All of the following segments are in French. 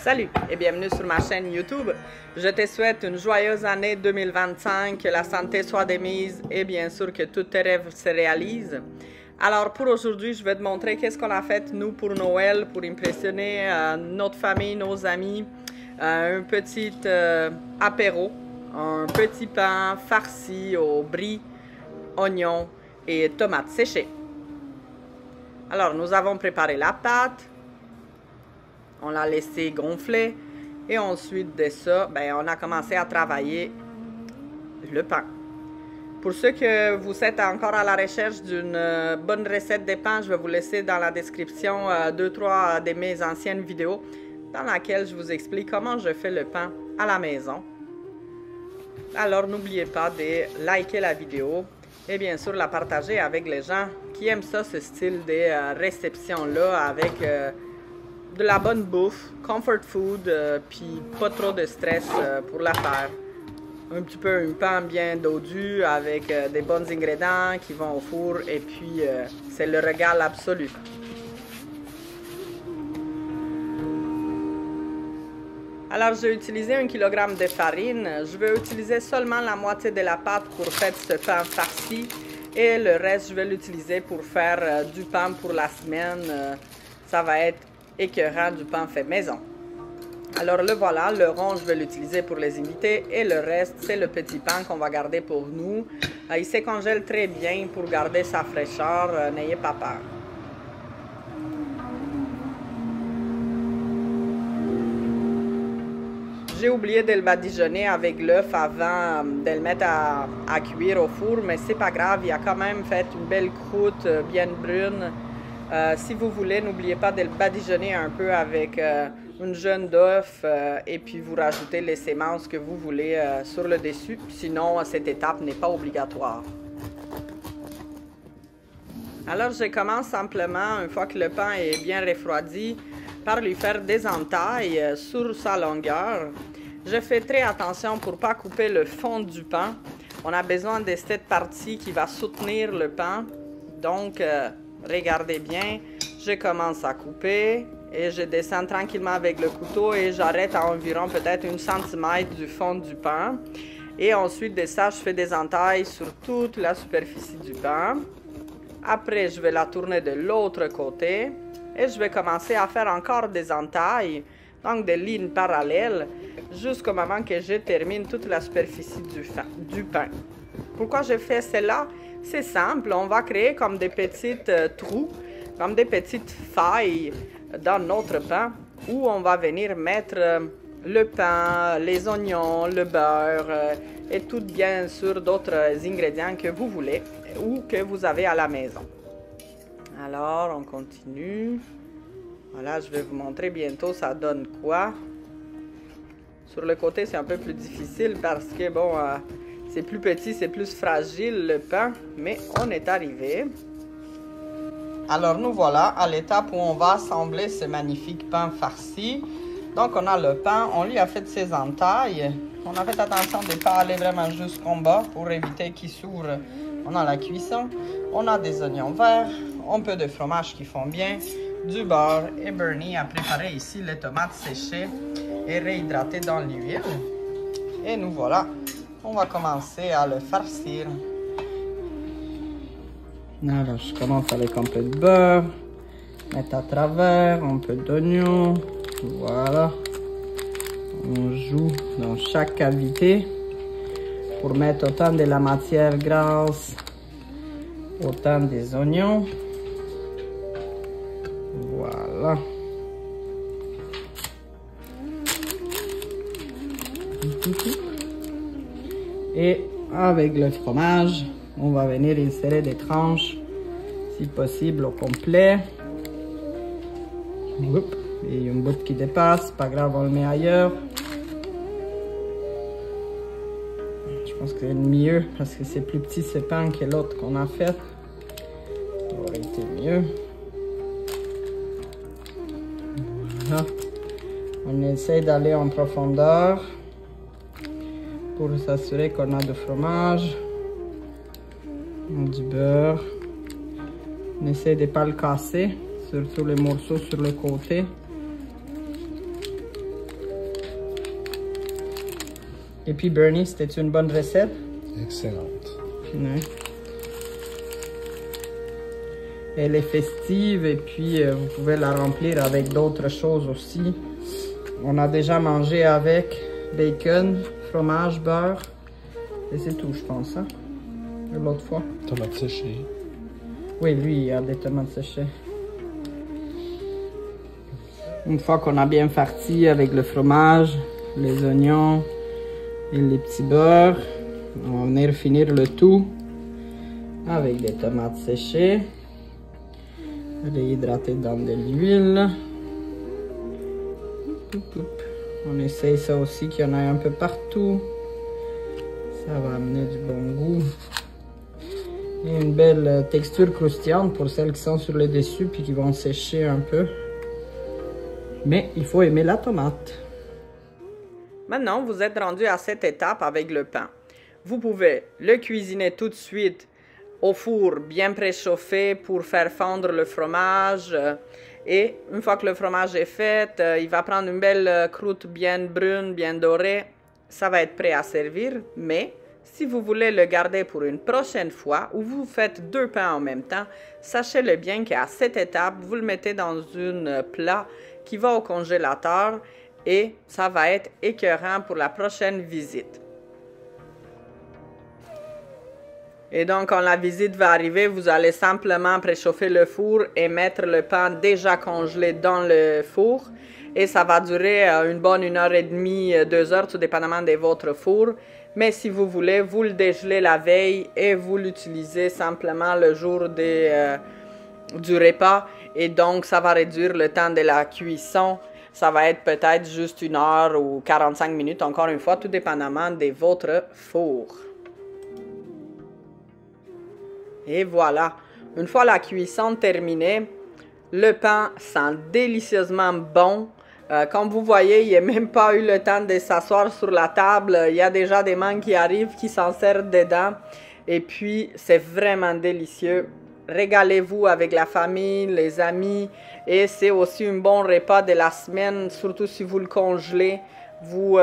Salut et bienvenue sur ma chaîne YouTube. Je te souhaite une joyeuse année 2025, que la santé soit de mise et bien sûr que tous tes rêves se réalisent. Alors pour aujourd'hui, je vais te montrer qu'est-ce qu'on a fait nous pour Noël, pour impressionner notre famille, nos amis. Un petit apéro, un petit pain farci au brie, oignons et tomates séchées. Alors nous avons préparé la pâte. On l'a laissé gonfler et ensuite de ça, on a commencé à travailler le pain. Pour ceux que vous êtes encore à la recherche d'une bonne recette de pain, je vais vous laisser dans la description 2-3 de mes anciennes vidéos dans laquelle je vous explique comment je fais le pain à la maison. Alors n'oubliez pas de liker la vidéo et bien sûr la partager avec les gens qui aiment ça, ce style de réception-là avec de la bonne bouffe, comfort food, puis pas trop de stress pour la faire. Un petit peu un pain bien dodu avec des bons ingrédients qui vont au four et puis c'est le régal absolu. Alors j'ai utilisé 1 kg de farine. Je vais utiliser seulement la moitié de la pâte pour faire ce pain farci et le reste je vais l'utiliser pour faire du pain pour la semaine. Ça va être écœurant du pain fait maison. Alors le voilà, le rond je vais l'utiliser pour les invités et le reste c'est le petit pain qu'on va garder pour nous. Il se congèle très bien pour garder sa fraîcheur, n'ayez pas peur. J'ai oublié de le badigeonner avec l'œuf avant de le mettre à cuire au four, mais c'est pas grave, il a quand même fait une belle croûte bien brune. Si vous voulez, n'oubliez pas de le badigeonner un peu avec une jaune d'œuf et puis vous rajoutez les semences que vous voulez sur le dessus. Sinon, cette étape n'est pas obligatoire. Alors, je commence simplement, une fois que le pain est bien refroidi, par lui faire des entailles sur sa longueur. Je fais très attention pour ne pas couper le fond du pain. On a besoin de cette partie qui va soutenir le pain. Donc, regardez bien, je commence à couper et je descends tranquillement avec le couteau et j'arrête à environ peut-être 1 cm du fond du pain. Et ensuite de ça, je fais des entailles sur toute la superficie du pain. Après, je vais la tourner de l'autre côté et je vais commencer à faire encore des entailles, donc des lignes parallèles, jusqu'au moment que je termine toute la superficie du pain. Pourquoi je fais cela? C'est simple, on va créer comme des petites trous, comme des petites failles dans notre pain où on va venir mettre le pain, les oignons, le beurre et tout bien sûr d'autres ingrédients que vous voulez ou que vous avez à la maison. Alors on continue. Voilà, je vais vous montrer bientôt ça donne quoi. Sur le côté c'est un peu plus difficile parce que bon... c'est plus petit, c'est plus fragile le pain, mais on est arrivé. Alors nous voilà à l'étape où on va assembler ce magnifique pain farci. Donc on a le pain, on lui a fait ses entailles. On a fait attention de ne pas aller vraiment jusqu'en bas pour éviter qu'il s'ouvre. On a la cuisson, on a des oignons verts, un peu de fromage qui font bien, du beurre et Bernie a préparé ici les tomates séchées et réhydratées dans l'huile. Et nous voilà. On va commencer à le farcir. Alors, je commence avec un peu de beurre, mettre à travers, un peu d'oignon. Voilà. On joue dans chaque cavité pour mettre autant de la matière grasse, autant des oignons. Voilà. Et avec le fromage, on va venir insérer des tranches, si possible au complet. Et une bout qui dépasse, pas grave, on le met ailleurs. Je pense que c'est mieux parce que c'est plus petit ce pain que l'autre qu'on a fait. Ça aurait été mieux. Voilà. On essaie d'aller en profondeur pour s'assurer qu'on a du fromage, du beurre. On essaie de ne pas le casser, surtout les morceaux sur le côté. Et puis Bernie, c'était une bonne recette? Excellente. Ouais. Elle est festive et puis vous pouvez la remplir avec d'autres choses aussi. On a déjà mangé avec bacon, fromage, beurre. Et c'est tout, je pense, hein? L'autre fois. Tomates séchées. Oui, lui, il a des tomates séchées. Une fois qu'on a bien farci avec le fromage, les oignons et les petits beurres, on va venir finir le tout avec des tomates séchées, réhydratées dans de l'huile. On essaye ça aussi qu'il y en ait un peu partout. Ça va amener du bon goût. Et une belle texture croustillante pour celles qui sont sur le dessus puis qui vont sécher un peu. Mais il faut aimer la tomate. Maintenant, vous êtes rendu à cette étape avec le pain. Vous pouvez le cuisiner tout de suite au four bien préchauffé pour faire fondre le fromage. Et une fois que le fromage est fait, il va prendre une belle croûte bien brune, bien dorée. Ça va être prêt à servir. Mais si vous voulez le garder pour une prochaine fois ou vous faites deux pains en même temps, sachez-le bien qu'à cette étape, vous le mettez dans une plat qui va au congélateur et ça va être écœurant pour la prochaine visite. Et donc, quand la visite va arriver, vous allez simplement préchauffer le four et mettre le pain déjà congelé dans le four. Et ça va durer une bonne 1h30, 2 heures, tout dépendamment de votre four. Mais si vous voulez, vous le dégelez la veille et vous l'utilisez simplement le jour du repas. Et donc, ça va réduire le temps de la cuisson. Ça va être peut-être juste 1 heure ou 45 minutes, encore une fois, tout dépendamment de votre four. Et voilà, une fois la cuisson terminée, le pain sent délicieusement bon. Comme vous voyez, il n'y a même pas eu le temps de s'asseoir sur la table. Il y a déjà des mangues qui arrivent, qui s'en servent dedans. Et puis, c'est vraiment délicieux. Régalez-vous avec la famille, les amis. Et c'est aussi un bon repas de la semaine, surtout si vous le congelez. Vous...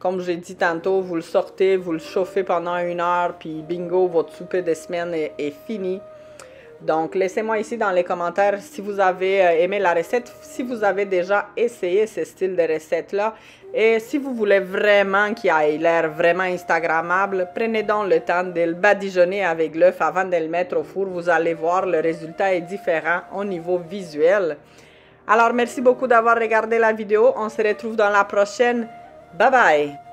comme j'ai dit tantôt, vous le sortez, vous le chauffez pendant 1 heure, puis bingo, votre souper de semaine est fini. Donc, laissez-moi ici dans les commentaires si vous avez aimé la recette, si vous avez déjà essayé ce style de recette-là. Et si vous voulez vraiment qu'il ait l'air vraiment instagrammable, prenez donc le temps de le badigeonner avec l'œuf avant de le mettre au four. Vous allez voir, le résultat est différent au niveau visuel. Alors, merci beaucoup d'avoir regardé la vidéo. On se retrouve dans la prochaine. Bye bye!